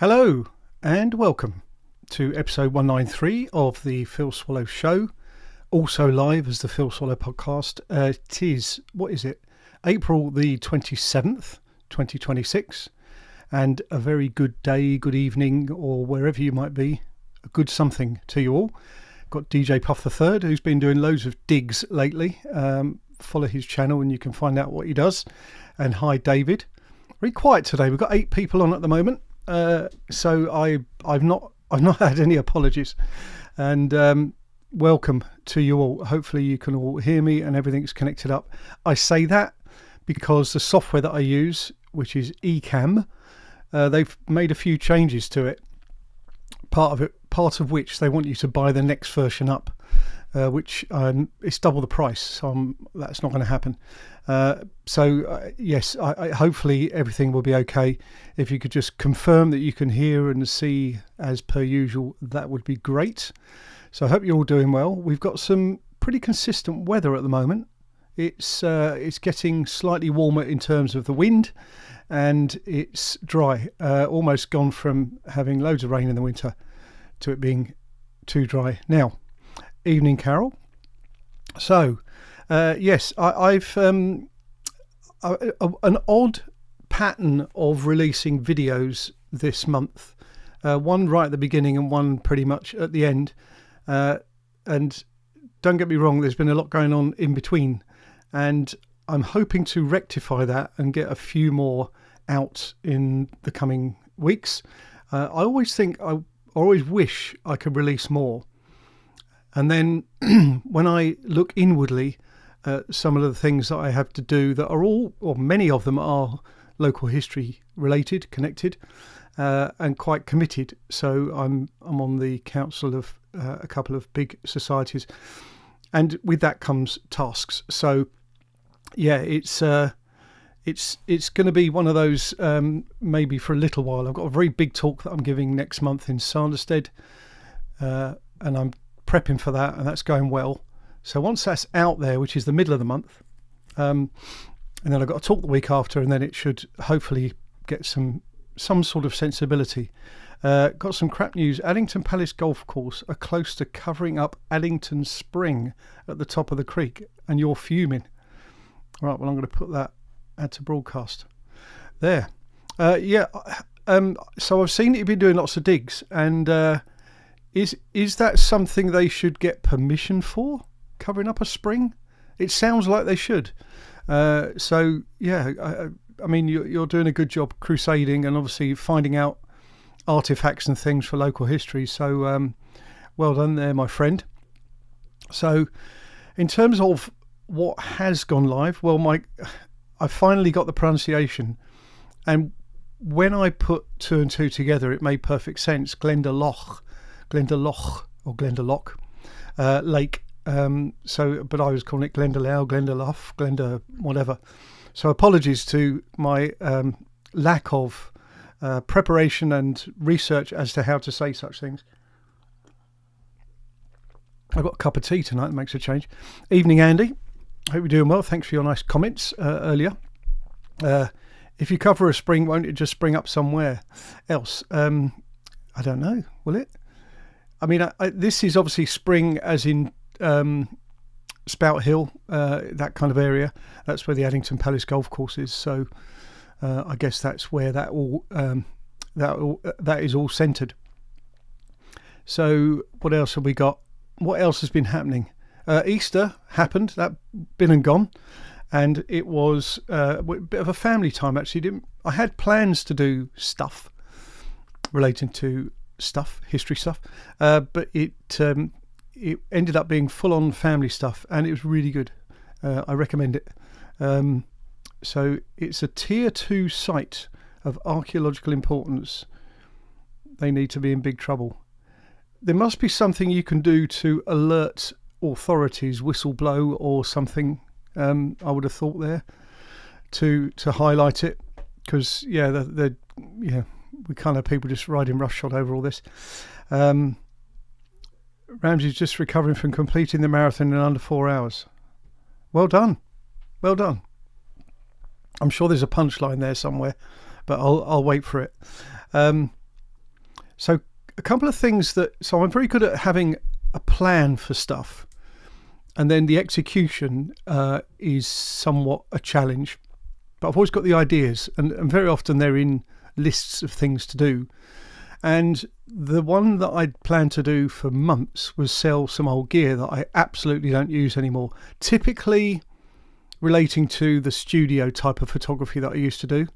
Hello and welcome to episode 193 of the Phil Swallow Show, also live as the Phil Swallow podcast. It is, April the 27th, 2026, and a very good day, good evening, or wherever you might be, a good something to you all. Got DJ Puff III, who's been doing loads of digs lately. Follow his channel and you can find out what he does. And hi David. Very quiet today. We've got 8 people on at the moment. So I've not had any apologies, and welcome to you all. Hopefully you can all hear me and everything's connected up. I say that because the software that I use, which is Ecamm, they've made a few changes to it. Part of which they want you to buy the next version up, which it's double the price, so that's not going to happen. Yes, I hopefully everything will be okay. If you could just confirm that you can hear and see as per usual, that would be great. So I hope you're all doing well. We've got some pretty consistent weather at the moment. It's getting slightly warmer in terms of the wind, and it's dry. Almost gone from having loads of rain in the winter to it being too dry now. Evening, Carol. So, yes, I've an odd pattern of releasing videos this month. One right at the beginning and one pretty much at the end. And don't get me wrong, there's been a lot going on in between. And I'm hoping to rectify that and get a few more out in the coming weeks. I always wish I could release more. And then when I look inwardly at some of the things that I have to do that are all, or many of them are local history related, connected, and quite committed. So I'm on the council of a couple of big societies, and with that comes tasks. So yeah, it's going to be one of those maybe for a little while. I've got a very big talk that I'm giving next month in Sanderstead, and I'm prepping for that, and that's going well. So once that's out there, which is the middle of the month, and then I've got to talk the week after, and then it should hopefully get some sort of sensibility. Got some crap news. Addington Palace Golf Course are close to covering up Addington Spring at the top of the creek, and you're fuming. Right, well, I'm going to put that add to broadcast there. So I've seen that you've been doing lots of digs, and is that something they should get permission for, covering up a spring? It sounds like they should. So yeah, I mean you're doing a good job crusading and obviously finding out artifacts and things for local history. So well done there, my friend. So in terms of what has gone live, well, I finally got the pronunciation, and when I put 2 and 2 together, it made perfect sense. Glendalough or Glendalough lake. But I was calling it Glendalough, whatever. So apologies to my lack of preparation and research as to how to say such things. I've got a cup of tea tonight, that makes a change. Evening, Andy. Hope you're doing well. Thanks for your nice comments earlier. If you cover a spring, won't it just spring up somewhere else? I don't know, will it? I mean, this is obviously spring as in Spout Hill, that kind of area. That's where the Addington Palace Golf Course is. So I guess that's where that is all centred. So what else have we got? What else has been happening? Easter happened. That been and gone, and it was a bit of a family time. Actually, I had plans to do stuff relating to history stuff, but it ended up being full-on family stuff, and it was really good. I recommend it. So it's a tier 2 site of archaeological importance. They need to be in big trouble. There must be something you can do to alert authorities, whistleblow or something. I would have thought there to highlight it, because we can't have people just riding roughshod over all this. Ramsey's just recovering from completing the marathon in under 4 hours. Well done. I'm sure there's a punchline there somewhere, but I'll wait for it. So a couple of things so I'm very good at having a plan for stuff, and then the execution is somewhat a challenge. But I've always got the ideas, and very often they're in lists of things to do. And the one that I'd planned to do for months was sell some old gear that I absolutely don't use anymore, typically relating to the studio type of photography that I used to do.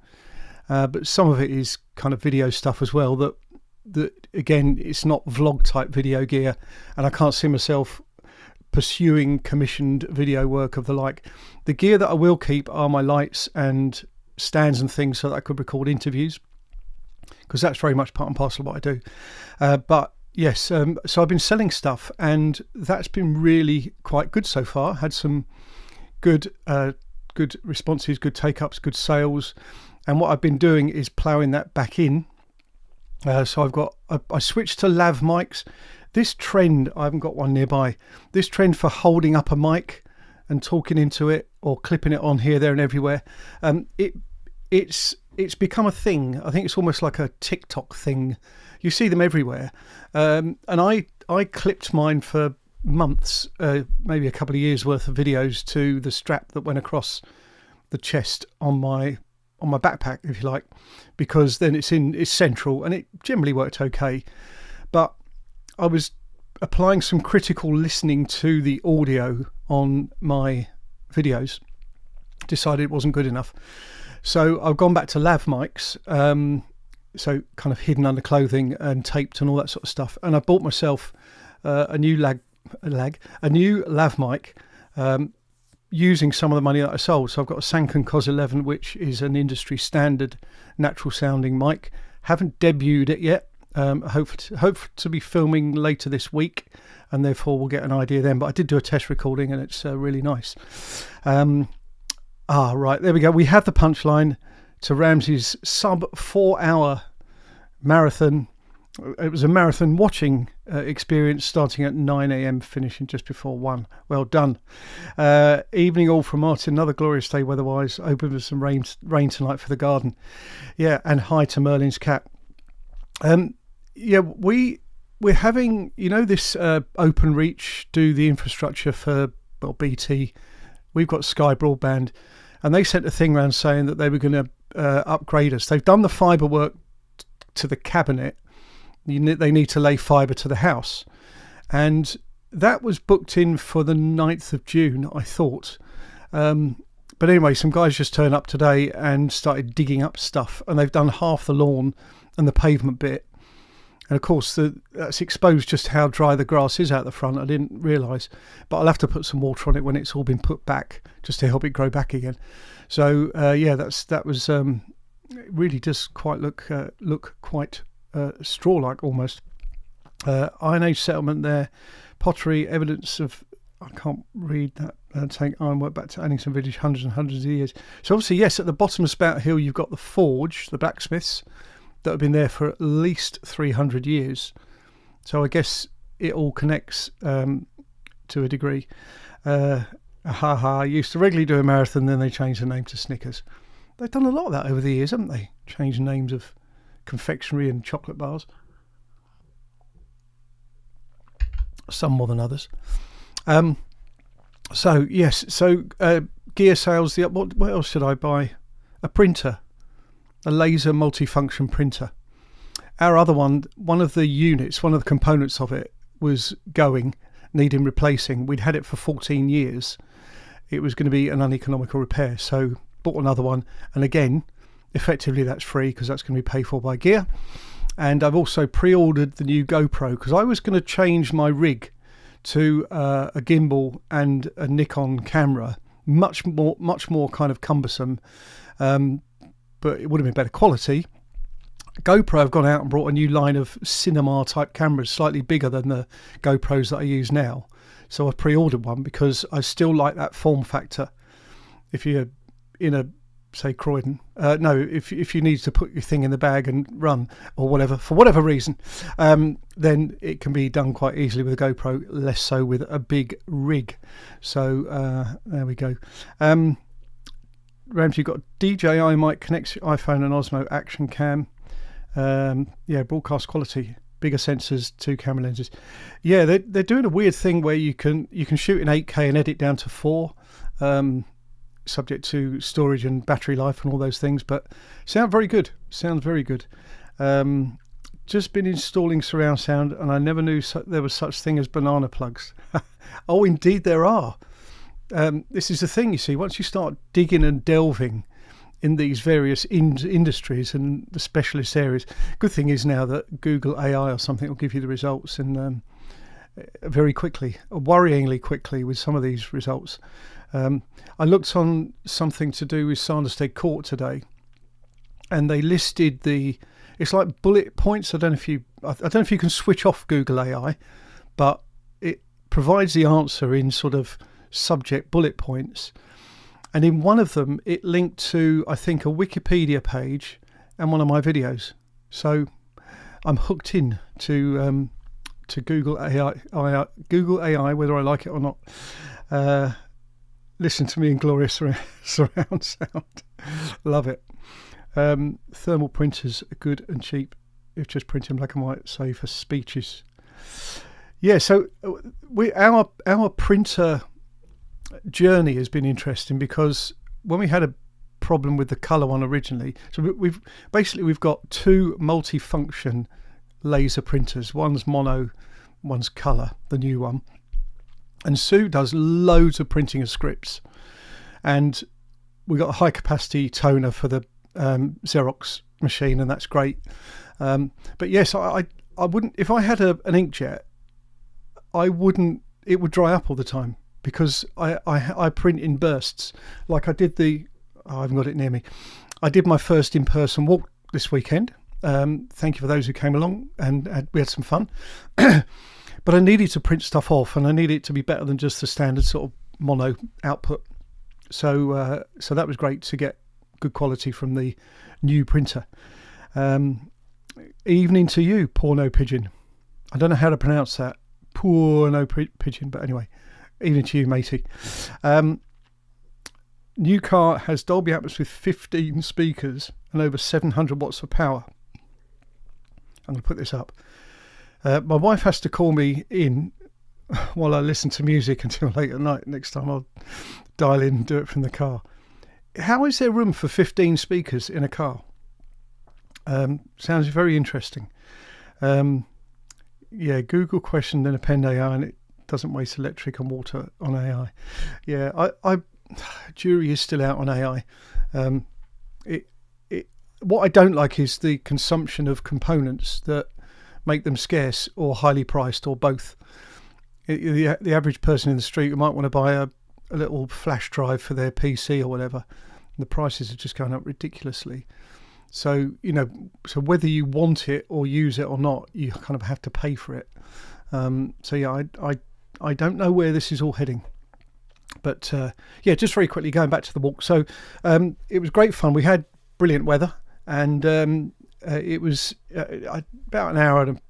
But some of it is kind of video stuff as well, that again, it's not vlog type video gear, and I can't see myself pursuing commissioned video work of the like. The gear that I will keep are my lights and stands and things so that I could record interviews, because that's very much part and parcel of what I do. But yes, so I've been selling stuff, and that's been really quite good so far. Had some good responses, good take-ups, good sales. And what I've been doing is ploughing that back in. So I switched to lav mics. This trend, I haven't got one nearby, this trend for holding up a mic and talking into it, or clipping it on here, there and everywhere, it's become a thing. I think it's almost like a TikTok thing. You see them everywhere. And I clipped mine for months, maybe a couple of years worth of videos, to the strap that went across the chest on my backpack, if you like, because then it's central, and it generally worked okay. But I was applying some critical listening to the audio on my videos, decided it wasn't good enough. So I've gone back to lav mics, so kind of hidden under clothing and taped and all that sort of stuff. And I bought myself a new lav mic, using some of the money that I sold. So I've got a Sanken COS 11, which is an industry standard natural sounding mic. Haven't debuted it yet. Hope to be filming later this week, and therefore we'll get an idea then. But I did do a test recording, and it's really nice. Right, there we go. We have the punchline to Ramsey's sub 4 hour marathon. It was a marathon watching experience, starting at 9 a.m, finishing just before 1. Well done. Evening all from Martin. Another glorious day weather-wise. Open with some rain tonight for the garden. Yeah, and hi to Merlin's cat. Yeah, we're having, this Open Reach do the infrastructure for BT. We've got Sky Broadband, and they sent a thing around saying that they were going to upgrade us. They've done the fibre work to the cabinet. They need to lay fibre to the house, and that was booked in for the 9th of June, I thought. But anyway, some guys just turned up today and started digging up stuff, and they've done half the lawn and the pavement bit. And of course, that's exposed just how dry the grass is out the front. I didn't realise, but I'll have to put some water on it when it's all been put back, just to help it grow back again. So yeah, that was really just quite look quite straw-like almost. Iron Age settlement there, pottery, evidence of, I can't read that, saying ironwork back to adding some village hundreds and hundreds of years. So obviously, yes, at the bottom of Spout Hill you've got the forge, the blacksmiths, that have been there for at least 300 years. So I guess it all connects to a degree. I used to regularly do a marathon, then they changed the name to Snickers. They've done a lot of that over the years, haven't they? Changed names of confectionery and chocolate bars. Some more than others. So yes, gear sales. What else should I buy? A printer. A laser multifunction printer. Our other one of the units, one of the components of it was needing replacing. We'd had it for 14 years. It was going to be an uneconomical repair, so bought another one. And again, effectively that's free because that's going to be paid for by gear. And I've also pre-ordered the new GoPro because I was going to change my rig to a gimbal and a Nikon camera, much more kind of cumbersome. But it would have been better quality. GoPro have gone out and brought a new line of cinema type cameras, slightly bigger than the GoPros that I use now. So I pre-ordered one because I still like that form factor. If you're in say Croydon, if you need to put your thing in the bag and run or whatever, for whatever reason, then it can be done quite easily with a GoPro, less so with a big rig. So there we go. Ramsey, you've got DJI mic, connects your iPhone and Osmo Action Cam. Yeah, broadcast quality, bigger sensors, 2 camera lenses. Yeah, they're doing a weird thing where you can shoot in 8K and edit down to 4, subject to storage and battery life and all those things. But sounds very good. Just been installing surround sound, and I never knew there was such thing as banana plugs. Oh, indeed there are. This is the thing, you see, once you start digging and delving in these various industries and the specialist areas. Good thing is now that Google AI or something will give you the results, and very quickly, worryingly quickly with some of these results. I looked on something to do with Sanderstead Court today, and they listed it's like bullet points. I don't know if you can switch off Google AI, but it provides the answer in sort of subject bullet points. And in one of them, it linked to, I think, a Wikipedia page and one of my videos. So I'm hooked in to Google AI, whether I like it or not. Listen to me in glorious surround sound. Love it. Thermal printers are good and cheap if just printing black and white, say for speeches. Yeah, so our printer journey has been interesting, because when we had a problem with the colour one originally, so we've got 2 multi-function laser printers. One's mono, one's colour, the new one. And Sue does loads of printing of scripts, and we got a high capacity toner for the Xerox machine, and that's great. But yes, I wouldn't, if I had an inkjet, it would dry up all the time, because I print in bursts. Like I did I haven't got it near me. I did my first in-person walk this weekend. Thank you for those who came along, and we had some fun. But I needed to print stuff off, and I needed it to be better than just the standard sort of mono output. So that was great to get good quality from the new printer. Evening to you, Porno Pigeon. I don't know how to pronounce that. Porno Pigeon, but anyway, evening to you, matey. New car has Dolby Atmos with 15 speakers and over 700 watts of power. I'm going to put this up. My wife has to call me in while I listen to music until late at night. Next time I'll dial in and do it from the car. How is there room for 15 speakers in a car? Sounds very interesting. Yeah, Google question, then append AI, and it doesn't waste electric and water on AI. Yeah, jury is still out on AI. What I don't like is the consumption of components that make them scarce or highly priced, or both. The average person in the street who might want to buy a little flash drive for their PC or whatever, the prices are just going up ridiculously. So, so whether you want it or use it or not, you kind of have to pay for it. So yeah, I don't know where this is all heading. But yeah, just very quickly going back to the walk. So it was great fun. We had brilliant weather, and it was about an hour, and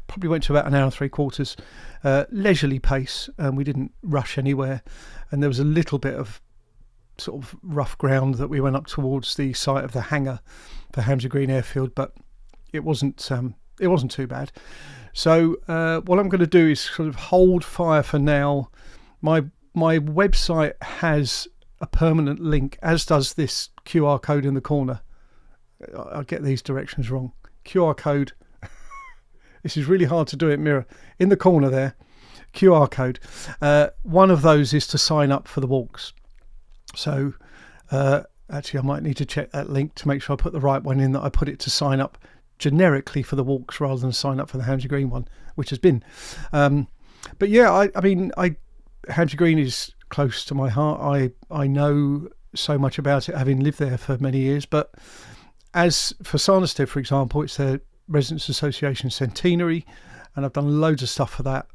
probably went to about an hour and 3/4, leisurely pace, and we didn't rush anywhere. And there was a little bit of sort of rough ground that we went up towards the site of the hangar for Hamsey Green airfield, but it wasn't too bad. So what I'm going to do is sort of hold fire for now. My website has a permanent link, as does this QR code in the corner. I get these directions wrong. QR code. This is really hard to do it, Mirror. In the corner there, QR code. One of those is to sign up for the walks. So actually I might need to check that link to make sure I put the right one in, that I put it to sign up generically for the walks rather than sign up for the Hamsey Green one, which has been. But yeah, I mean, Hamsey Green is close to my heart. I know so much about it, having lived there for many years. But as for Sanderstead, for example, it's their Residents Association Centenary, and I've done loads of stuff for that.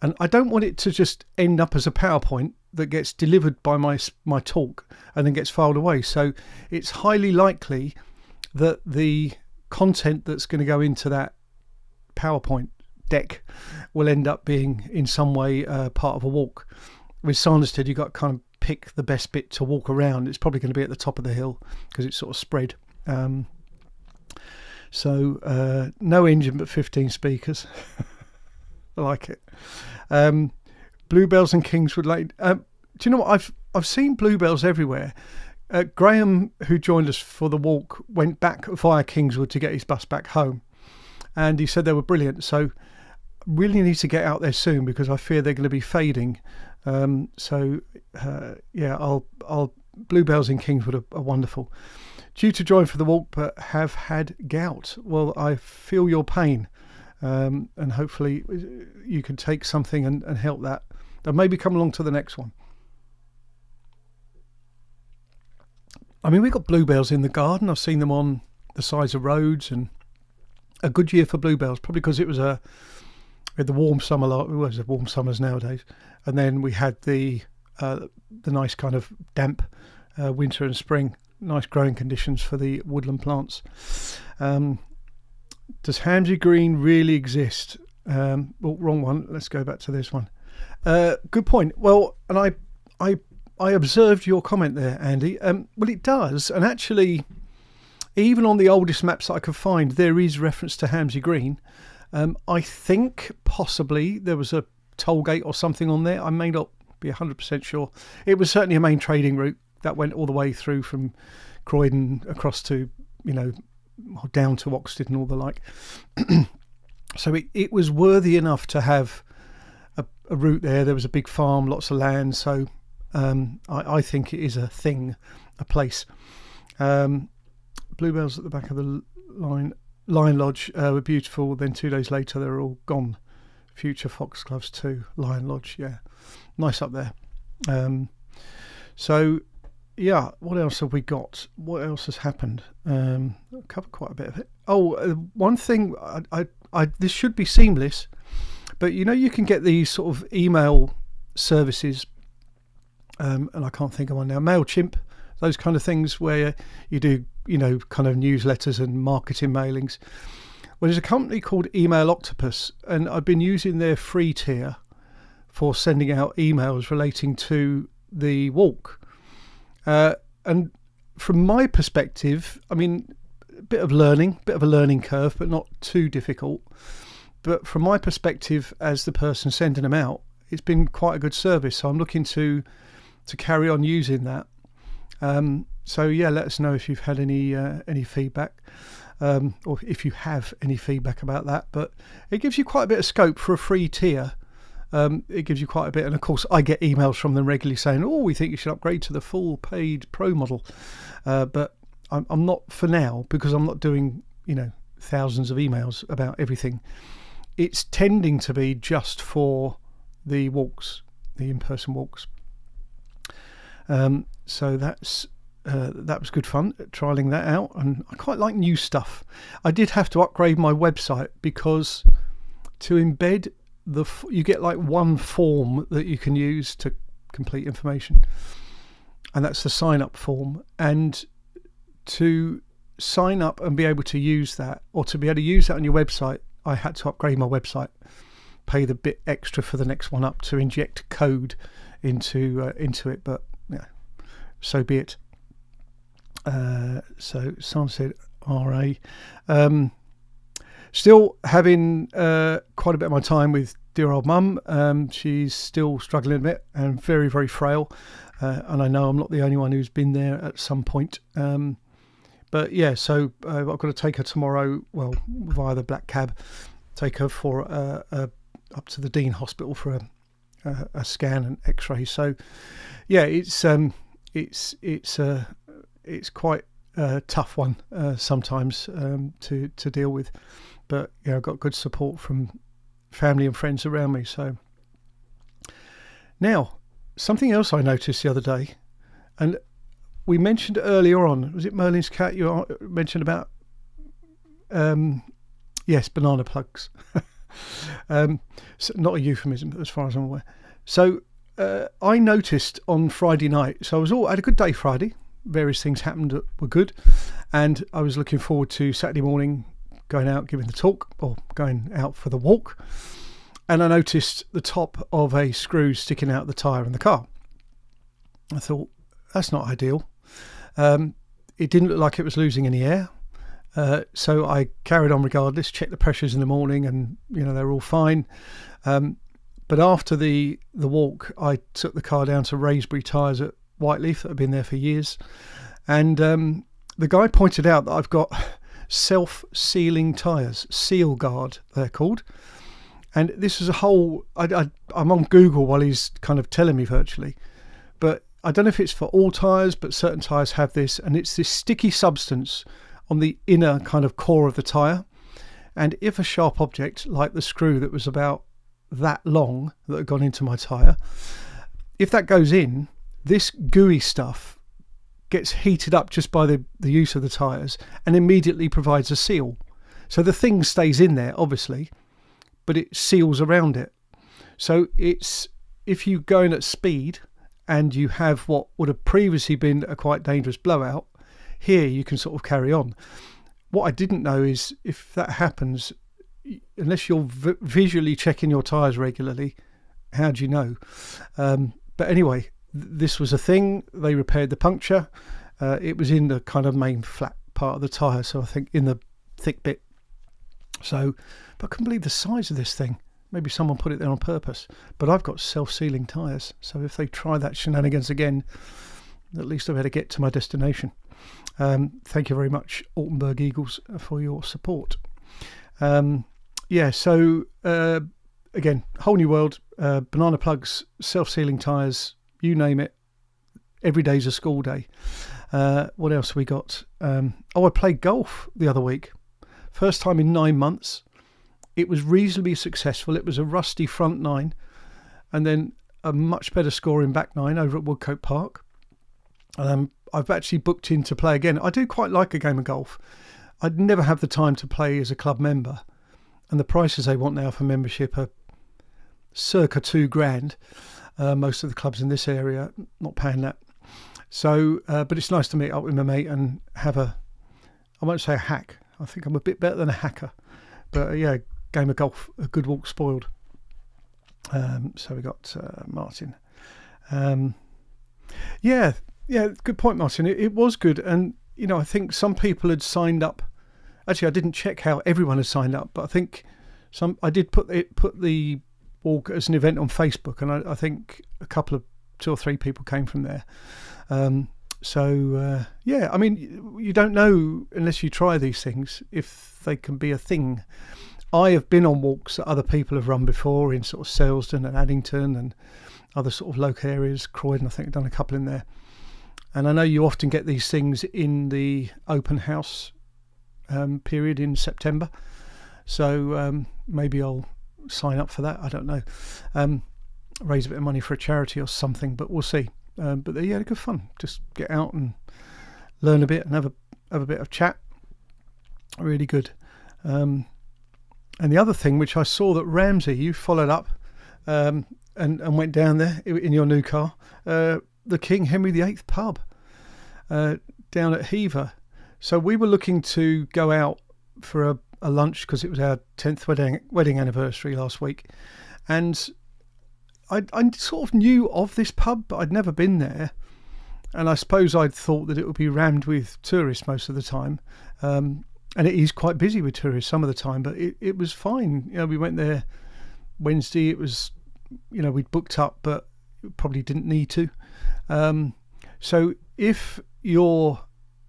And I don't want it to just end up as a PowerPoint that gets delivered by my talk and then gets filed away. So it's highly likely that the content that's going to go into that PowerPoint deck will end up being in some way part of a walk. With Sanderstead, you've got to kind of pick the best bit to walk around. It's probably going to be at the top of the hill because it's sort of spread. So no engine but 15 speakers. I like it. Bluebells and Kingswood Lane. Do you know what? I've seen bluebells everywhere. Graham, who joined us for the walk, went back via Kingswood to get his bus back home, and he said they were brilliant. So really need to get out there soon because I fear they're going to be fading. Yeah, I'll bluebells in Kingswood are wonderful. Due to join for the walk but have had gout. Well, I feel your pain, and hopefully you can take something and help that. And maybe come along to the next one. I mean, we've got bluebells in the garden. I've seen them on the sides of roads, and a good year for bluebells, probably because it was we had the warm summer, warm summers nowadays, and then we had the nice kind of damp winter and spring, nice growing conditions for the woodland plants. Does Hamsey Green really exist? Well, wrong one. Let's go back to this one. Good point. Well, and I observed your comment there, Andy. Well, it does, and actually, even on the oldest maps that I could find, there is reference to Hamsey Green. I think possibly there was a toll gate or something on there. I may not be 100% sure. It was certainly a main trading route that went all the way through from Croydon across to, down to Oxted and all the like. So it was worthy enough to have a route there. There was a big farm, lots of land. So I think it is a thing, a place. Bluebells at the back of the Lion Lodge were beautiful. Then 2 days later, they were all gone. Future foxgloves too. Lion Lodge, yeah, nice up there. So, yeah, what else have we got? What else has happened? I'll cover quite a bit of it. Oh, one thing, this should be seamless, but you can get these sort of email services, and I can't think of one now. MailChimp, those kind of things where you do, kind of newsletters and marketing mailings. Well, there's a company called Email Octopus, and I've been using their free tier for sending out emails relating to the walk. And from my perspective, I mean, bit of a learning curve, but not too difficult. But from my perspective, as the person sending them out, it's been quite a good service. So I'm looking to carry on using that. So yeah, let us know if you've had any feedback, or if you have any feedback about that. But it gives you quite a bit of scope for a free tier. It gives you quite a bit, and of course I get emails from them regularly saying, "Oh, we think you should upgrade to the full paid pro model." But I'm not for now, because I'm not doing thousands of emails about everything. It's tending to be just for the walks, the in-person walks. So that was good fun, trialing that out, and I quite like new stuff. I did have to upgrade my website because to embed you get like one form that you can use to complete information, and that's the sign up form. And to sign up and be able to use that, or to be able to use that on your website, I had to upgrade my website, pay the bit extra for the next one up to inject code into it. But yeah, so be it. So Sanderstead RA. Still having quite a bit of my time with dear old mum. She's still struggling a bit and very, very frail. And I know I'm not the only one who's been there at some point. But yeah, so I've got to take her tomorrow, well, via the black cab, take her for up to the Dean Hospital for a scan and X-ray. So yeah, it's quite a tough one sometimes to deal with. But yeah, I've got good support from family and friends around me. So now, something else I noticed the other day, and we mentioned earlier on, was it Merlin's cat you mentioned about? Yes, banana plugs. So not a euphemism as far as I'm aware. So I noticed on Friday night, so I had a good day Friday. Various things happened that were good, and I was looking forward to Saturday morning going out giving the talk, or going out for the walk, and I noticed the top of a screw sticking out the tyre in the car. I thought, that's not ideal. It didn't look like it was losing any air. So I carried on regardless, checked the pressures in the morning, and they were all fine. But after the walk, I took the car down to Raisbury Tyres at Whiteleaf that have been there for years, and the guy pointed out that I've got self-sealing tyres, Seal Guard they're called. And this is a whole, I'm on Google while he's kind of telling me virtually, but I don't know if it's for all tyres, but certain tyres have this, and it's this sticky substance on the inner kind of core of the tyre. And if a sharp object, like the screw that was about that long that had gone into my tyre, if that goes in, this gooey stuff gets heated up just by the use of the tyres and immediately provides a seal. So the thing stays in there, obviously, but it seals around it. So it's, if you go in at speed and you have what would have previously been a quite dangerous blowout, here you can sort of carry on. What I didn't know is if that happens, unless you're visually checking your tyres regularly, how do you know? But anyway, this was a thing. They repaired the puncture. It was in the kind of main flat part of the tyre, so I think in the thick bit. So, but I couldn't believe the size of this thing. Maybe someone put it there on purpose. But I've got self-sealing tyres, so if they try that shenanigans again, at least I better get to my destination. Thank you very much, Altenburg Eagles, for your support. Yeah, so again, whole new world. Banana plugs, self-sealing tyres, you name it. Every day's a school day. What else we got? I played golf the other week. First time in 9 months. It was reasonably successful. It was a rusty front nine, and then a much better score in back nine over at Woodcote Park. I've actually booked in to play again. I do quite like a game of golf. I'd never have the time to play as a club member, and the prices they want now for membership are circa £2,000. Most of the clubs in this area not paying that. So, but it's nice to meet up with my mate and have I won't say a hack. I think I'm a bit better than a hacker, but yeah, game of golf, a good walk spoiled. So we got Martin. Yeah, good point, Martin. It was good, and I think some people had signed up. Actually, I didn't check how everyone had signed up, but I think I did put the walk as an event on Facebook, and I think a couple of 2 or 3 people came from there. Yeah, I mean, you don't know unless you try these things if they can be a thing. I have been on walks that other people have run before in sort of Selsdon and Addington and other sort of local areas. Croydon, I think, I've done a couple in there. And I know you often get these things in the open house period in September. So maybe I'll sign up for that. I don't know. Raise a bit of money for a charity or something, but we'll see. But yeah, good fun. Just get out and learn a bit and have a bit of chat. Really good. And the other thing, which I saw that Ramsey, you followed up and went down there in your new car, the King Henry VIII pub down at Hever. So we were looking to go out for a lunch because it was our 10th wedding anniversary last week. And I sort of knew of this pub, but I'd never been there. And I suppose I'd thought that it would be rammed with tourists most of the time. And it is quite busy with tourists some of the time, but it was fine. We went there Wednesday. It was, we'd booked up, but probably didn't need to. So if you're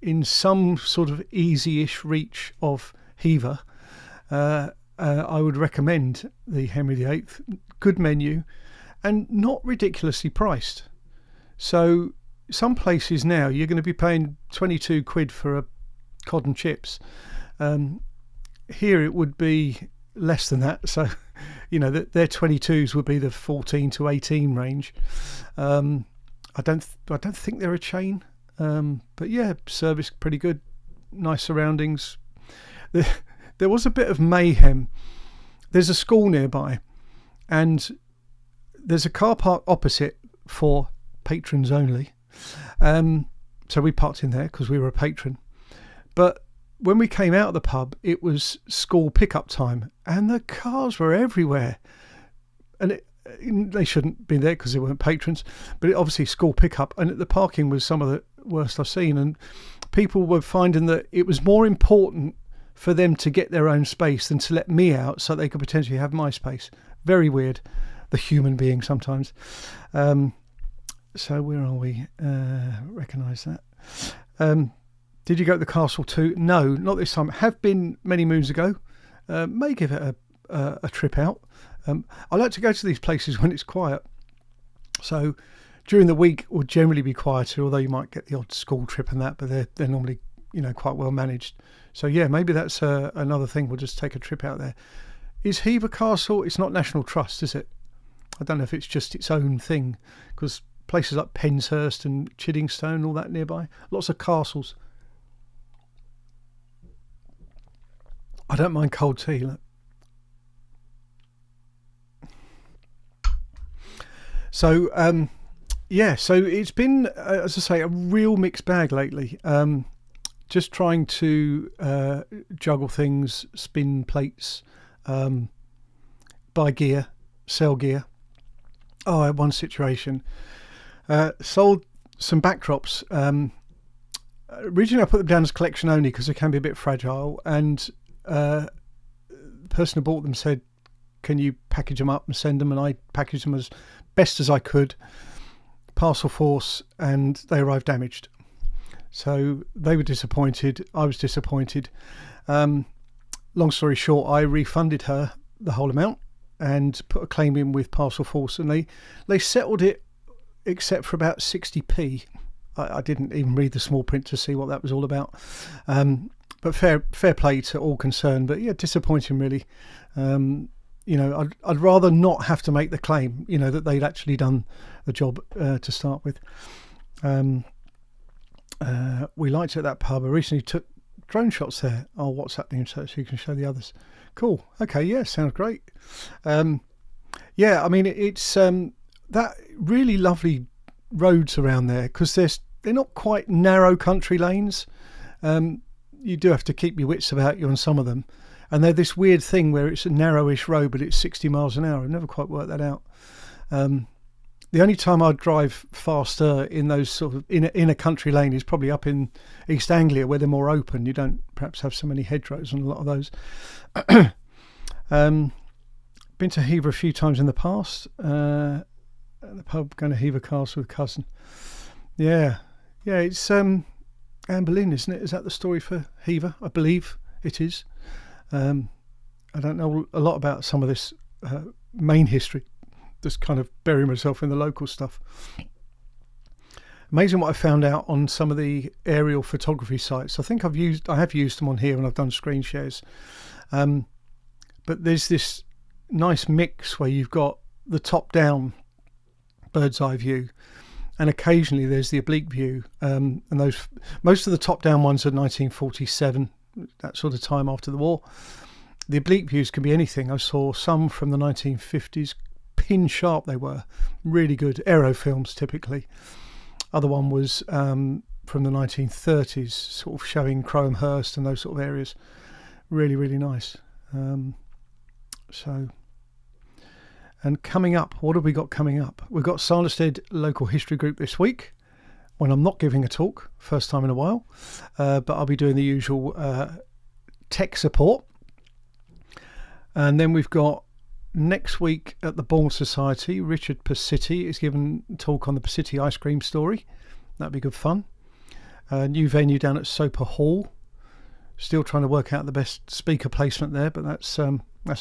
in some sort of easy-ish reach of Hever, I would recommend the Henry VIII. Good menu and not ridiculously priced. So some places now you're going to be paying 22 quid for a cod and chips. Here it would be less than that. So, their 22s would be the 14 to 18 range. I don't think they're a chain. But yeah, service pretty good. Nice surroundings. There was a bit of mayhem. There's a school nearby, and there's a car park opposite for patrons only. So we parked in there because we were a patron. But when we came out of the pub, it was school pickup time, and the cars were everywhere. And they shouldn't be there because they weren't patrons, but obviously school pickup, and the parking was some of the worst I've seen. And people were finding that it was more important for them to get their own space than to let me out so they could potentially have my space. Very weird, the human being sometimes. So where are we? Recognise that. Did you go to the castle too? No, not this time. Have been many moons ago. May give it a trip out. I like to go to these places when it's quiet. So during the week will generally be quieter, although you might get the odd school trip and that, but they're normally, you know, quite well managed. So yeah, maybe that's another thing. We'll just take a trip out there. Is Hever Castle? It's not National Trust, is it? I don't know if it's just its own thing, because places like Penshurst and Chiddingstone, all that nearby, lots of castles. I don't mind cold tea. Look. So yeah, so it's been, as I say, a real mixed bag lately. Just trying to juggle things, spin plates, buy gear, sell gear. Oh, I had one situation. Sold some backdrops. Originally I put them down as collection only because they can be a bit fragile, and the person who bought them said, can you package them up and send them? And I packaged them as best as I could, parcel force, and they arrived damaged. So they were disappointed, I was disappointed. Long story short, I refunded her the whole amount and put a claim in with parcel force, and they settled it except for about 60p. I didn't even read the small print to see what that was all about. But fair play to all concerned, but yeah, disappointing really. You know, I'd rather not have to make the claim, you know, that they'd actually done the job to start with. We liked it at that pub. I recently took drone shots there. I'll WhatsApp them so you can show the others. Cool. Okay, yeah, sounds great. Yeah, I mean, it's that really lovely roads around there, because they're not quite narrow country lanes. You do have to keep your wits about you on some of them. And they're this weird thing where it's a narrowish road, but it's 60 miles an hour. I've never quite worked that out. The only time I'd drive faster in those sort of in a country lane is probably up in East Anglia, where they're more open. You don't perhaps have so many hedgerows on a lot of those. Been to Hever a few times in the past. At the pub, going to Hever Castle with cousin. Yeah, it's Anne Boleyn, isn't it? Is that the story for Hever? I believe it is. I don't know a lot about some of this main history. Just kind of bury myself in the local stuff. Amazing what I found out on some of the aerial photography sites. I think I have used them on here when I've done screen shares. But there's this nice mix where you've got the top down bird's eye view, and occasionally there's the oblique view. And those, most of the top down ones are 1947, that sort of time after the war. The oblique views can be anything. I saw some from the 1950s, pin sharp they were, really good. Aero films typically. Other one was from the 1930s, sort of showing Crowhamhurst and those sort of areas. Really, really nice. And coming up, what have we got coming up? We've got Sanderstead Local History Group this week, when I'm not giving a talk, first time in a while, but I'll be doing the usual tech support. And then we've got next week at the Bourne Society, Richard Pacitti is giving a talk on the Pacitti ice cream story. That'd be good fun. New venue down at Soper Hall. Still trying to work out the best speaker placement there, but that's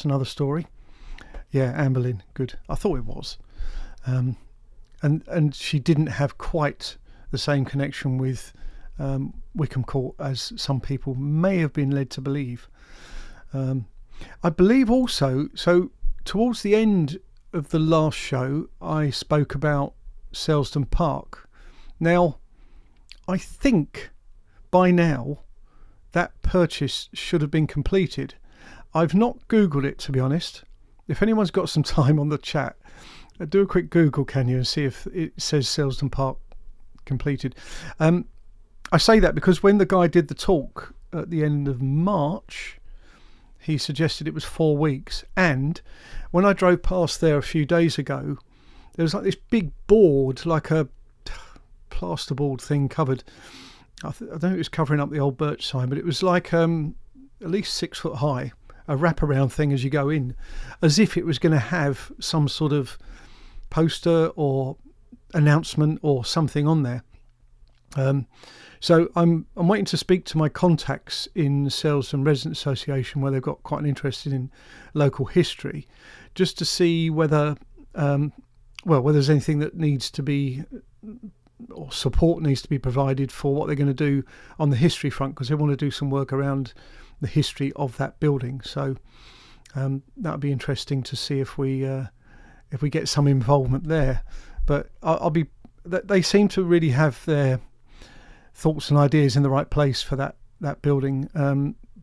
another story. Yeah, Anne Boleyn, good. I thought it was. And she didn't have quite the same connection with Wickham Court as some people may have been led to believe. I believe also, so towards the end of the last show, I spoke about Selsdon Park. Now, I think by now that purchase should have been completed. I've not Googled it, to be honest. If anyone's got some time on the chat, do a quick Google, can you, and see if it says Selsdon Park completed. I say that because when the guy did the talk at the end of March, he suggested it was 4 weeks. And when I drove past there a few days ago, there was like this big board, like a plasterboard thing covered, I don't think it was covering up the old birch sign, but it was like at least 6 foot high, a wraparound thing as you go in, as if it was going to have some sort of poster or announcement or something on there. So I'm waiting to speak to my contacts in Selsdon Residents Association, where they've got quite an interest in local history, just to see whether whether there's anything that needs to be, or support needs to be provided for what they're going to do on the history front, because they want to do some work around the history of that building. So that would be interesting to see if we get some involvement there. But they seem to really have their thoughts and ideas in the right place for that building.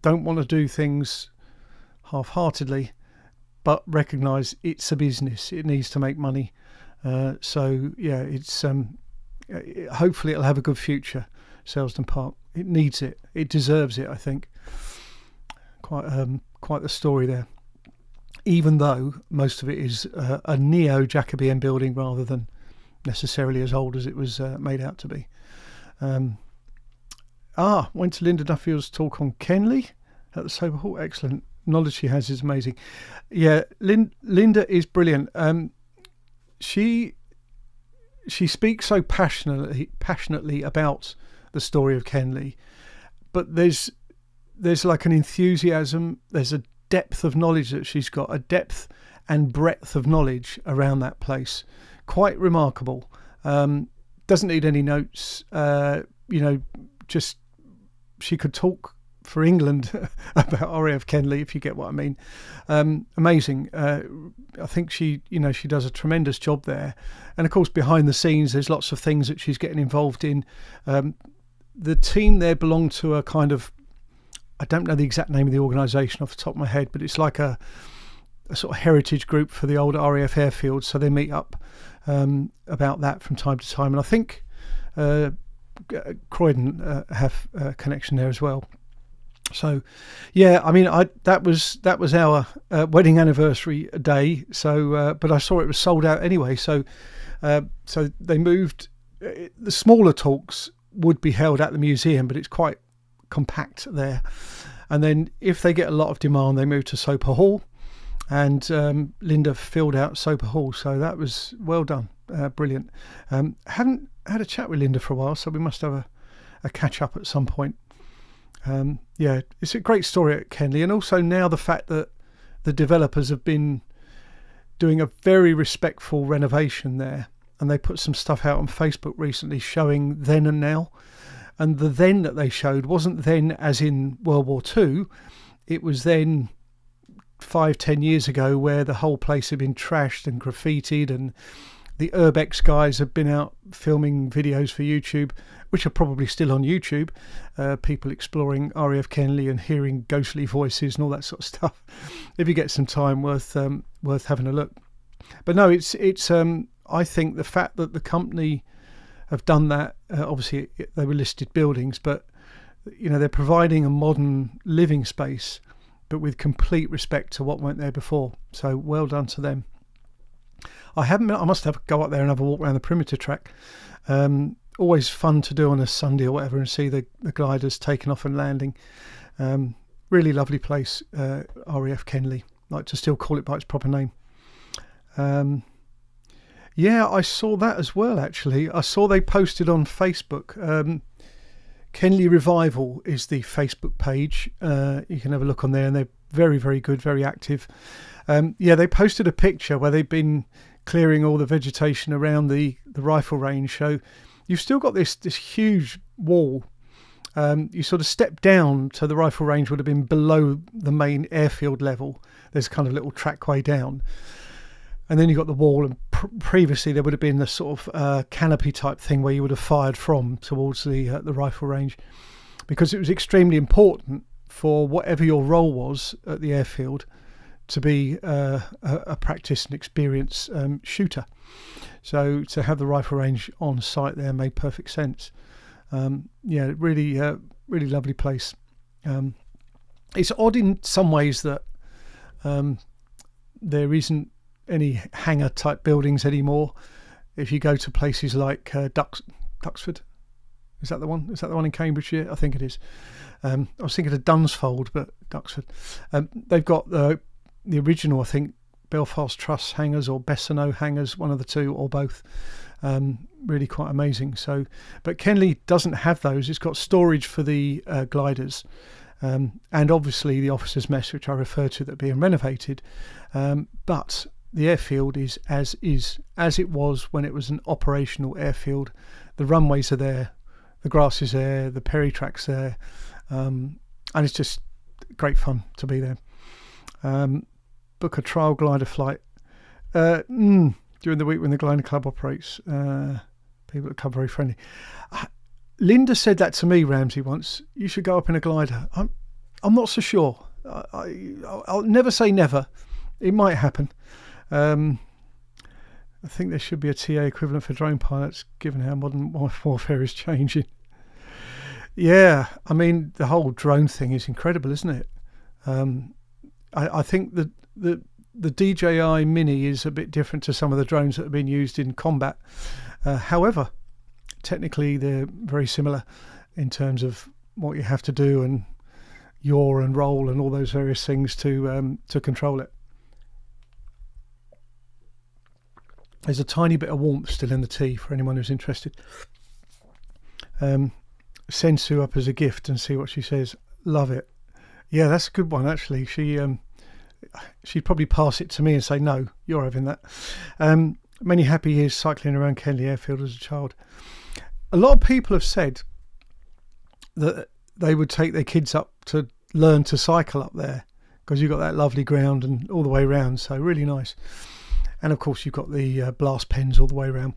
Don't want to do things half-heartedly, but recognise it's a business. It needs to make money. So yeah, it's hopefully it'll have a good future, Selsdon Park. It needs it. It deserves it, I think. Quite the story there. Even though most of it is a neo-Jacobean building rather than necessarily as old as it was made out to be. Went to Linda Duffield's talk on Kenley at the Sober Hall. Excellent. Knowledge she has is amazing. Yeah, Linda is brilliant. She speaks so passionately about the story of Kenley, but there's like an enthusiasm, there's a depth of knowledge that she's got, a depth and breadth of knowledge around that place. Quite remarkable. Doesn't need any notes. Just she could talk for England about RAF Kenley, if you get what I mean. Amazing. I think she does a tremendous job there. And of course, behind the scenes, there's lots of things that she's getting involved in. The team there belong to a kind of, I don't know the exact name of the organisation off the top of my head, but it's like a sort of heritage group for the old RAF airfield. So they meet up about that from time to time. And I think Croydon have a connection there as well. So, yeah, I mean, that was our wedding anniversary day. So, but I saw it was sold out anyway. So they moved. The smaller talks would be held at the museum, but it's quite compact there. And then if they get a lot of demand, they move to Soper Hall, and Linda filled out Soper Hall. So that was well done, brilliant. Haven't had a chat with Linda for a while, so we must have a catch up at some point. Yeah, it's a great story at Kenley, and also now the fact that the developers have been doing a very respectful renovation there, and they put some stuff out on Facebook recently showing then and now, and the then that they showed wasn't then as in World War II, it was then 5-10 years ago, where the whole place had been trashed and graffitied, and the Urbex guys have been out filming videos for YouTube, which are probably still on YouTube, people exploring RAF Kenley and hearing ghostly voices and all that sort of stuff. If you get some time, worth having a look. But no, it's I think the fact that the company have done that, obviously they were listed buildings, but they're providing a modern living space, but with complete respect to what went there before. So well done to them. I must have go up there and have a walk around the perimeter track. Always fun to do on a Sunday or whatever, and see the gliders taking off and landing. Really lovely place, RAF Kenley. Like to still call it by its proper name. Yeah, I saw that as well, actually. I saw they posted on Facebook. Kenley Revival is the Facebook page. You can have a look on there, and they're very, very good, very active. Yeah, they posted a picture where they've been clearing all the vegetation around the rifle range. So you've still got this huge wall. You sort of step down to the rifle range would have been below the main airfield level. There's kind of a little trackway down. And then you've got the wall, and previously there would have been the sort of canopy type thing where you would have fired from towards the rifle range, because it was extremely important for whatever your role was at the airfield to be a practiced and experienced shooter. So to have the rifle range on site there made perfect sense. Yeah, really lovely place. It's odd in some ways that there isn't any hangar type buildings anymore. If you go to places like Duxford, Is that the one? Is that the one in Cambridgeshire? I think it is. I was thinking of Dunsfold, but Duxford. They've got the original, I think, Belfast Truss hangers or Bessonneau hangers, one of the two or both. Really quite amazing. So, but Kenley doesn't have those. It's got storage for the gliders, and obviously the officers' mess, which I refer to, that being renovated. But the airfield is as it was when it was an operational airfield. The runways are there, the grass is there, the Perry track's there, and it's just great fun to be there. Book a trial glider flight during the week when the Glider Club operates. People that come very friendly. Linda said that to me, Ramsey, once. You should go up in a glider. I'm not so sure. I'll never say never. It might happen. I think there should be a TA equivalent for drone pilots, given how modern warfare is changing. Yeah, I mean, the whole drone thing is incredible, isn't it? I think that the DJI Mini is a bit different to some of the drones that have been used in combat. However, technically they're very similar in terms of what you have to do and yaw and roll and all those various things to control it. There's a tiny bit of warmth still in the tea for anyone who's interested. Send Sue up as a gift and see what she says. Love it. Yeah, that's a good one, actually. She'd probably pass it to me and say, no, you're having that. Many happy years cycling around Kenley Airfield as a child. A lot of people have said that they would take their kids up to learn to cycle up there because you've got that lovely ground and all the way around, so really nice. And of course you've got the blast pens all the way around,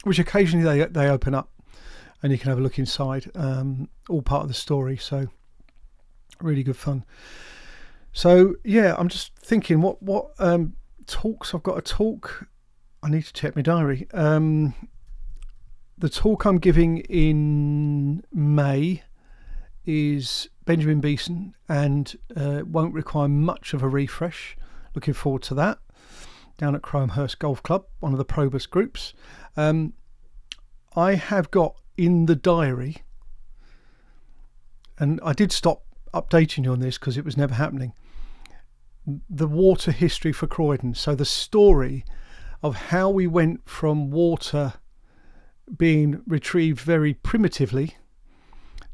which occasionally they open up and you can have a look inside, all part of the story, so really good fun. So yeah, I'm just thinking what talks. I've got a talk. I need to check my diary. The talk I'm giving in May is Benjamin Beeson, and won't require much of a refresh. Looking forward to that. Down at Cromehurst Golf Club, one of the Probus groups. I have got in the diary, and I did stop updating you on this because it was never happening, the water history for Croydon. So the story of how we went from water being retrieved very primitively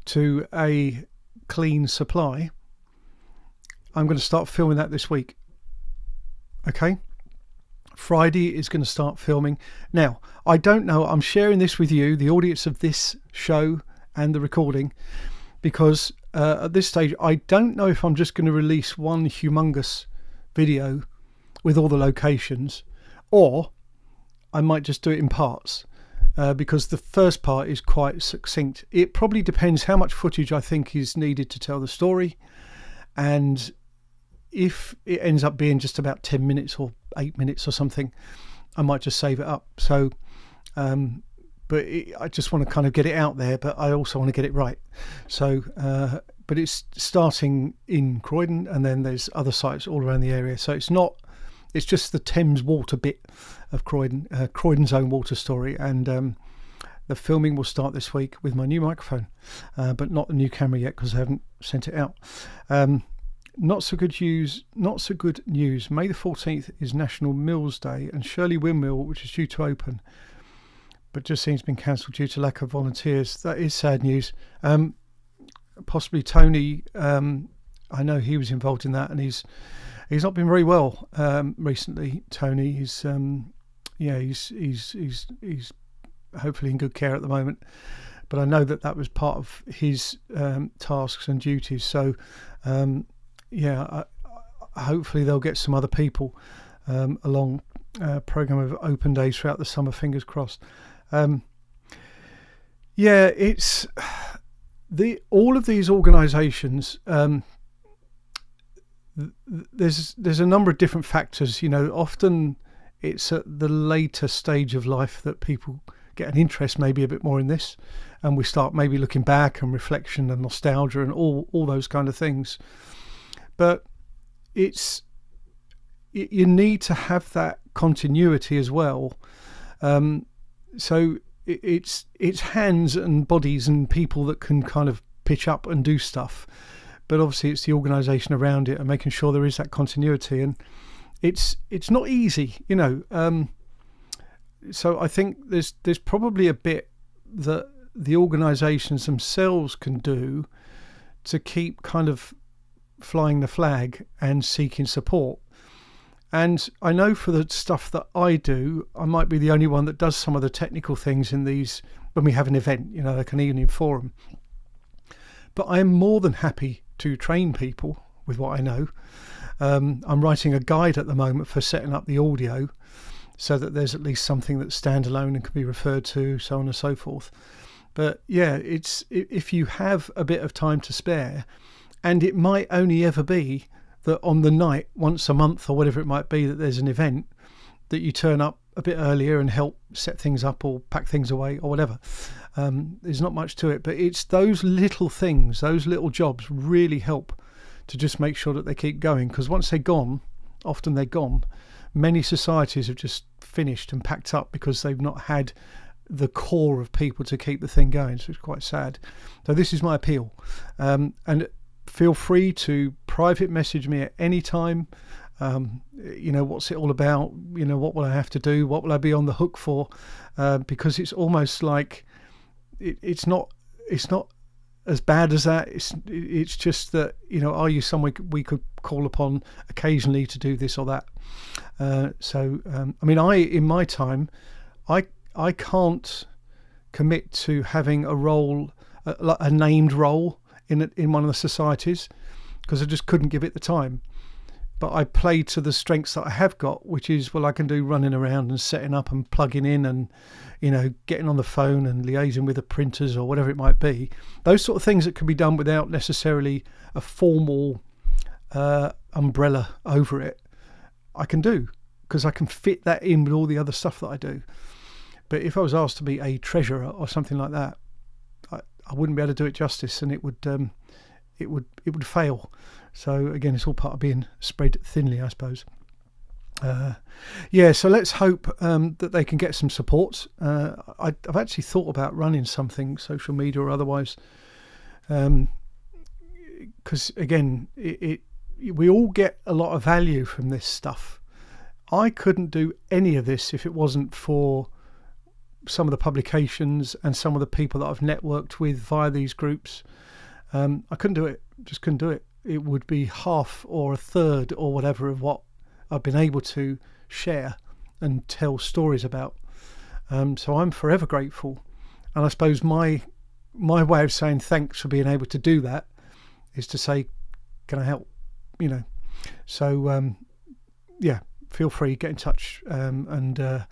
to a clean supply. I'm going to start filming that this week. Okay, Friday is going to start filming. Now, I don't know, I'm sharing this with you, the audience of this show and the recording, because at this stage I don't know if I'm just going to release one humongous video with all the locations, or I might just do it in parts, because the first part is quite succinct. It probably depends how much footage I think is needed to tell the story, and if it ends up being just about 10 minutes or 8 minutes or something, I might just save it up. So I just want to kind of get it out there, but I also want to get it right. So but it's starting in Croydon, and then there's other sites all around the area. So it's just the Thames water bit of Croydon, Croydon's own water story. And the filming will start this week with my new microphone, but not the new camera yet because I haven't sent it out. Not so good news. May the 14th is National Mills Day, and Shirley Windmill, which is due to open, but just seems to have been cancelled due to lack of volunteers. That is sad news. Possibly Tony. I know he was involved in that, and he's not been very well recently. Tony, he's hopefully in good care at the moment, but I know that was part of his tasks and duties. So hopefully they'll get some other people along a program of open days throughout the summer. Fingers crossed. It's all of these organisations. There's a number of different factors. You know, often it's at the later stage of life that people get an interest maybe a bit more in this, and we start maybe looking back and reflection and nostalgia and all those kind of things. But you need to have that continuity as well. So it's hands and bodies and people that can kind of pitch up and do stuff, but obviously it's the organisation around it and making sure there is that continuity, and it's not easy, so I think there's probably a bit that the organisations themselves can do to keep kind of flying the flag and seeking support. And I know for the stuff that I do, I might be the only one that does some of the technical things in these when we have an event, like an evening forum. But I am more than happy to train people with what I know. I'm writing a guide at the moment for setting up the audio so that there's at least something that's standalone and can be referred to, so on and so forth. But yeah, it's if you have a bit of time to spare, and it might only ever be that on the night, once a month or whatever it might be, that there's an event, that you turn up a bit earlier and help set things up or pack things away or whatever. There's not much to it, but it's those little things, those little jobs really help to just make sure that they keep going, because once they're gone, often they're gone. Many societies have just finished and packed up because they've not had the core of people to keep the thing going, so it's quite sad. So this is my appeal, and feel free to private message me at any time. What's it all about? What will I have to do? What will I be on the hook for? Because it's almost like it's not as bad as that. It's just that, are you someone we could call upon occasionally to do this or that? In my time, I can't commit to having a role, a named role in one of the societies, because I just couldn't give it the time. But I play to the strengths that I have got, which is, I can do running around and setting up and plugging in and, getting on the phone and liaising with the printers or whatever it might be. Those sort of things that can be done without necessarily a formal umbrella over it, I can do, because I can fit that in with all the other stuff that I do. But if I was asked to be a treasurer or something like that, I wouldn't be able to do it justice, and it would fail. So again, it's all part of being spread thinly, I suppose. So let's hope that they can get some support. I've actually thought about running something, social media or otherwise, because again, we all get a lot of value from this stuff. I couldn't do any of this if it wasn't for some of the publications and some of the people that I've networked with via these groups. I couldn't do it, just couldn't do it. It would be half or a third or whatever of what I've been able to share and tell stories about. So I'm forever grateful. And I suppose my way of saying thanks for being able to do that is to say, can I help? So feel free, get in touch, and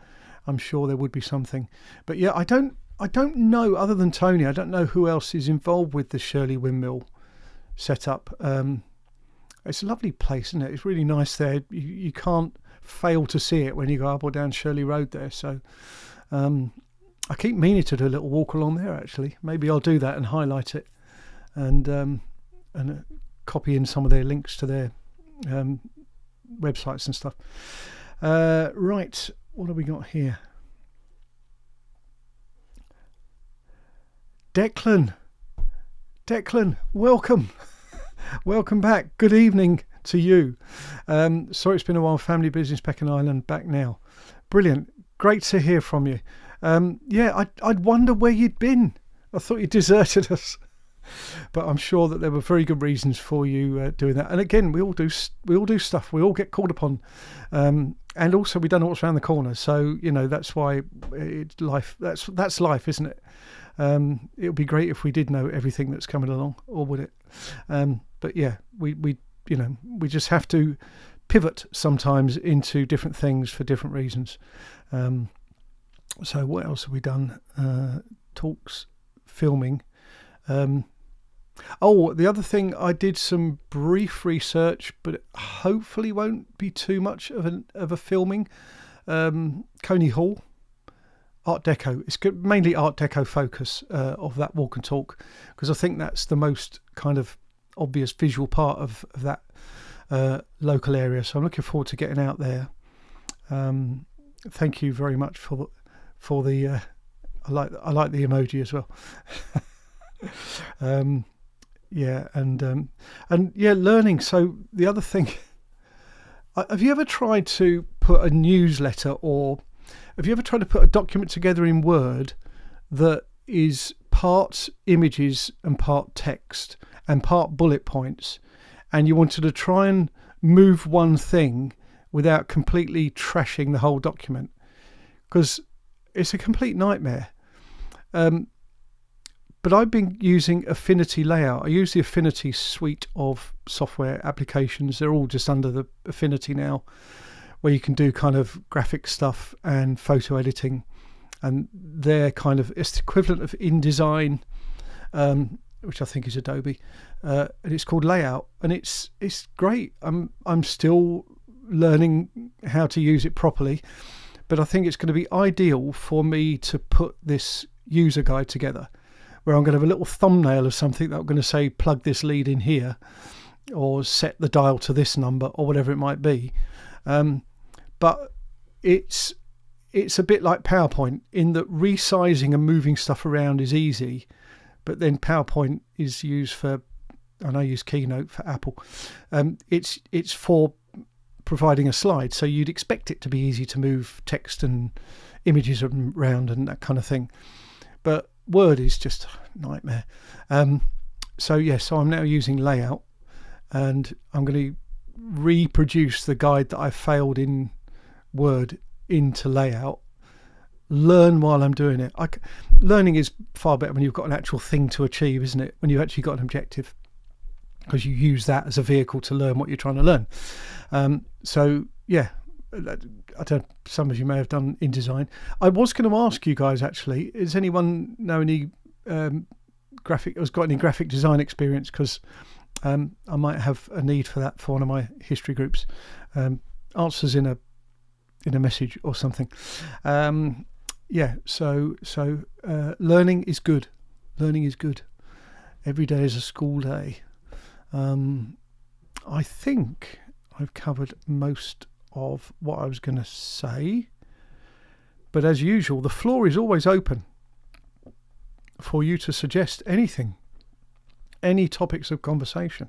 I'm sure there would be something. But yeah, I don't know, other than Tony, I don't know who else is involved with the Shirley Windmill setup. It's a lovely place, isn't it? It's really nice there. You can't fail to see it when you go up or down Shirley Road there. So I keep meaning to do a little walk along there, actually. Maybe I'll do that and highlight it, and copy in some of their links to their websites and stuff. Right, what have we got here? Declan, welcome. Welcome back. Good evening to you. Sorry it's been a while. Family business back in Ireland, back now. Brilliant. Great to hear from you. I'd wonder where you'd been. I thought you deserted us. But I'm sure that there were very good reasons for you doing that. And again, we all do stuff. We all get called upon. And also we don't know what's around the corner. So, that's why it's life. That's life, isn't it? It would be great if we did know everything that's coming along, or would it? But yeah, we just have to pivot sometimes into different things for different reasons. So what else have we done? Talks, filming. The other thing, I did some brief research, but it hopefully won't be too much of a filming. Coney Hall. Art Deco. It's mainly Art Deco focus of that walk and talk, because I think that's the most kind of obvious visual part of that local area. So I'm looking forward to getting out there. Thank you very much for the I like the emoji as well. Yeah, and yeah, learning. So the other thing, have you ever tried to put a newsletter, or have you ever tried to put a document together in Word that is part images and part text and part bullet points, and you wanted to try and move one thing without completely trashing the whole document? Because it's a complete nightmare. But I've been using Affinity Layout. I use the Affinity suite of software applications. They're all just under the Affinity now, where you can do kind of graphic stuff and photo editing. And they're kind of, it's the equivalent of InDesign, which I think is Adobe. And it's called Layout, and it's great. I'm still learning how to use it properly, but I think it's going to be ideal for me to put this user guide together, where I'm going to have a little thumbnail of something that I'm going to say, plug this lead in here, or set the dial to this number, or whatever it might be. But it's a bit like PowerPoint in that resizing and moving stuff around is easy, but then PowerPoint is used for, and I use Keynote for Apple. It's for providing a slide, so you'd expect it to be easy to move text and images around and that kind of thing. But Word is just a nightmare. So I'm now using Layout, and I'm going to reproduce the guide that I failed in Word into Layout. Learn while I'm doing it. Learning is far better when you've got an actual thing to achieve, isn't it? When you've actually got an objective, because you use that as a vehicle to learn what you're trying to learn. So yeah, I don't. Some of you may have done InDesign. I was going to ask you guys, actually, does anyone know any has got any graphic design experience? Because I might have a need for that for one of my history groups. Answers in a message or something. So learning is good. Learning is good. Every day is a school day. I think I've covered most of what I was going to say, but as usual, the floor is always open for you to suggest anything, any topics of conversation.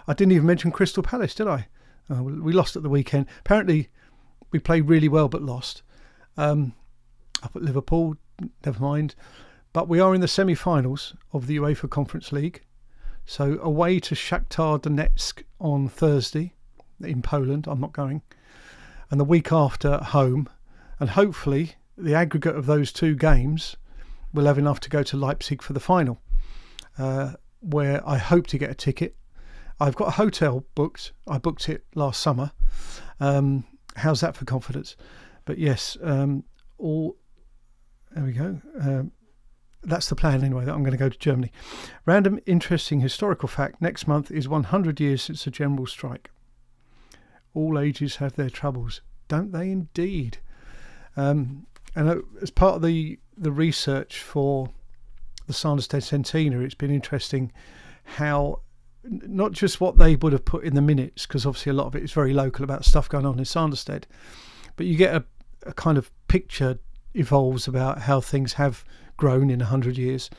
I didn't even mention Crystal Palace, did I? We lost at the weekend. Apparently we played really well but lost. Up at Liverpool, never mind. But we are in the semi-finals of the UEFA Conference League. So away to Shakhtar Donetsk on Thursday in Poland. I'm not going. And the week after home. And hopefully the aggregate of those two games will have enough to go to Leipzig for the final, where I hope to get a ticket. I've got a hotel booked. I booked it last summer. How's that for confidence? But yes, there we go. That's the plan anyway, that I'm going to go to Germany. Random interesting historical fact. Next month is 100 years since the general strike. All ages have their troubles, don't they indeed? And as part of the research for the Sanderstead Centenary, it's been interesting how, not just what they would have put in the minutes, because obviously a lot of it is very local about stuff going on in Sanderstead, but you get a kind of picture evolves about how things have grown in 100 years.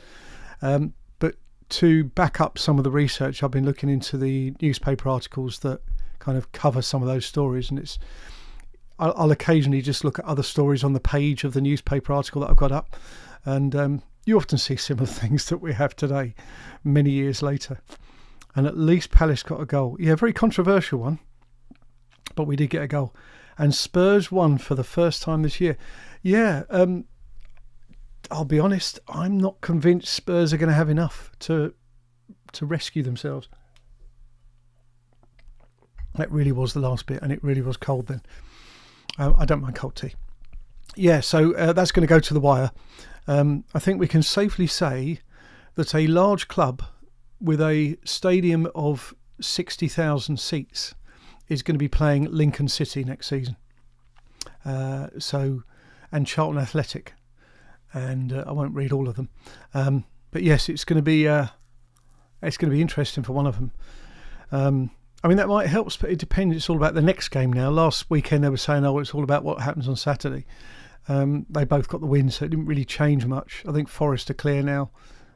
But to back up some of the research, I've been looking into the newspaper articles that kind of cover some of those stories, and I'll occasionally just look at other stories on the page of the newspaper article that I've got up, and you often see similar things that we have today many years later. And at least Palace got a goal. Yeah, very controversial one, but we did get a goal. And Spurs won for the first time this year. Yeah, I'll be honest, I'm not convinced Spurs are going to have enough to rescue themselves. That really was the last bit, and it really was cold then. I don't mind cold tea. Yeah, so that's going to go to the wire. I think we can safely say that a large club with a stadium of 60,000 seats is going to be playing Lincoln City next season. And Charlton Athletic, and I won't read all of them. But yes, it's going to be interesting for one of them. I mean, that might help, but it depends. It's all about the next game now. Last weekend they were saying, it's all about what happens on Saturday. They both got the win, so it didn't really change much. I think Forest are clear now.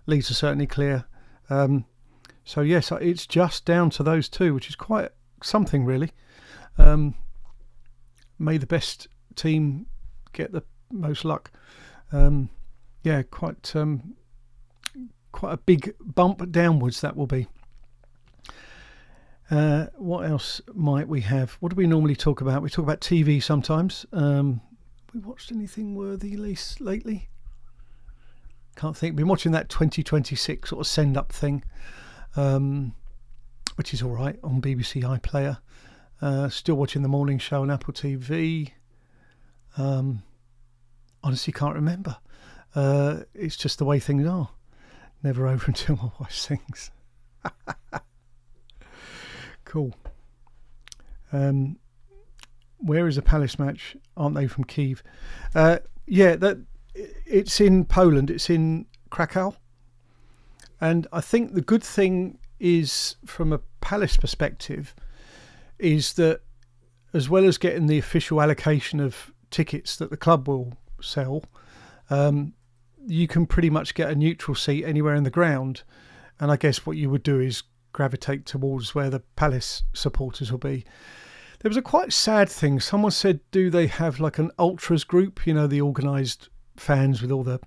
Leeds are certainly clear. So yes, it's just down to those two, which is quite something really. May the best team get the most luck. Yeah, quite a big bump downwards that will be. What else might we have? What do we normally talk about? We talk about TV sometimes. We watched anything worthy lately? Can't think. Been watching that 2026 sort of send up thing, which is all right on BBC iPlayer. Still watching the morning show on Apple TV. Honestly, can't remember. It's just the way things are. Never over until my wife sings. Cool. Where is the Palace match? Aren't they from Kyiv? Yeah, it's in Poland. It's in Krakow. And I think the good thing is, from a Palace perspective, is that as well as getting the official allocation of tickets that the club will sell, you can pretty much get a neutral seat anywhere in the ground. And I guess what you would do is gravitate towards where the Palace supporters will be. There was a quite sad thing. Someone said, do they have like an ultras group, you know, the organised fans with all the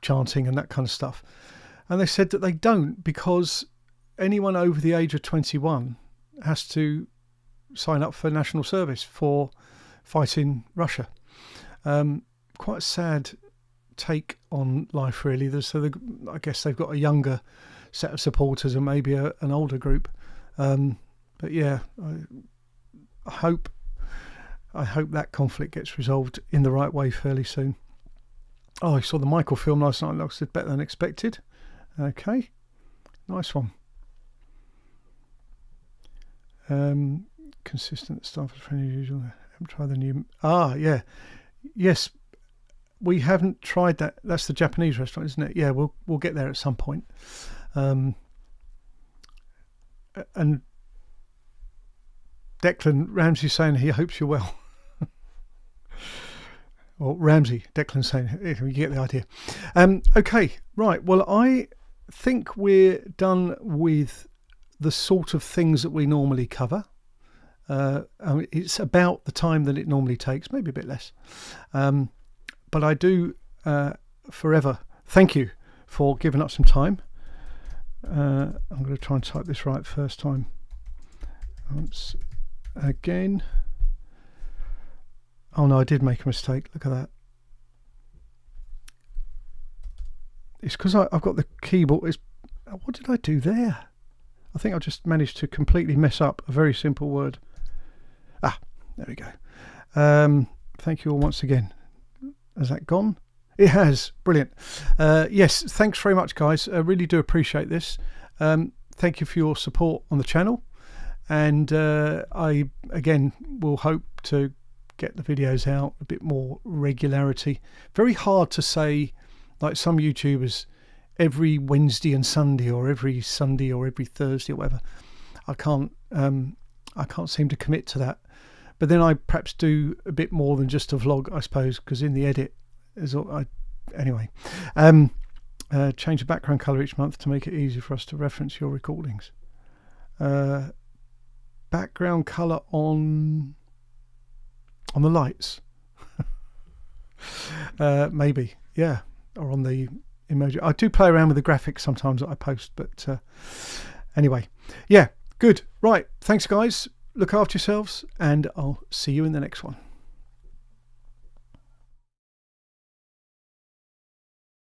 chanting and that kind of stuff? And they said that they don't, because anyone over the age of 21 has to sign up for national service for fighting Russia. Quite a sad take on life, really. So I guess they've got a younger set of supporters and maybe an older group. But yeah, I hope that conflict gets resolved in the right way fairly soon. Oh, I saw the Michael film last night. Looks better than expected. Okay, nice one. Consistent stuff as friendly as usual. Haven't tried the new. Yeah, yes. We haven't tried that. That's the Japanese restaurant, isn't it? Yeah, we'll get there at some point. And Declan Ramsey saying he hopes you're well. Or Declan saying, you get the idea. Okay, right. Well, I think we're done with the sort of things that we normally cover. It's about the time that it normally takes, maybe a bit less. But I do forever thank you for giving up some time. I'm going to try and type this right first time. Once again. Oh no, I did make a mistake. Look at that. It's because I've got the keyboard. What did I do there? I think I just managed to completely mess up a very simple word. There we go. Thank you all once again. Has that gone? It has. Brilliant. Yes, thanks very much, guys. I really do appreciate this. Thank you for your support on the channel. And I, again, will hope to get the videos out a bit more regularity. Very hard to say, like some YouTubers, every Wednesday and Sunday, or every Sunday or every Thursday or whatever. I can't seem to commit to that. But then I perhaps do a bit more than just a vlog, I suppose, because in the edit, anyway. Change the background colour each month to make it easy for us to reference your recordings. Background colour on the lights. Maybe, yeah, or on the emoji. I do play around with the graphics sometimes that I post, but anyway, yeah, good. Right, thanks guys. Look after yourselves, and I'll see you in the next one.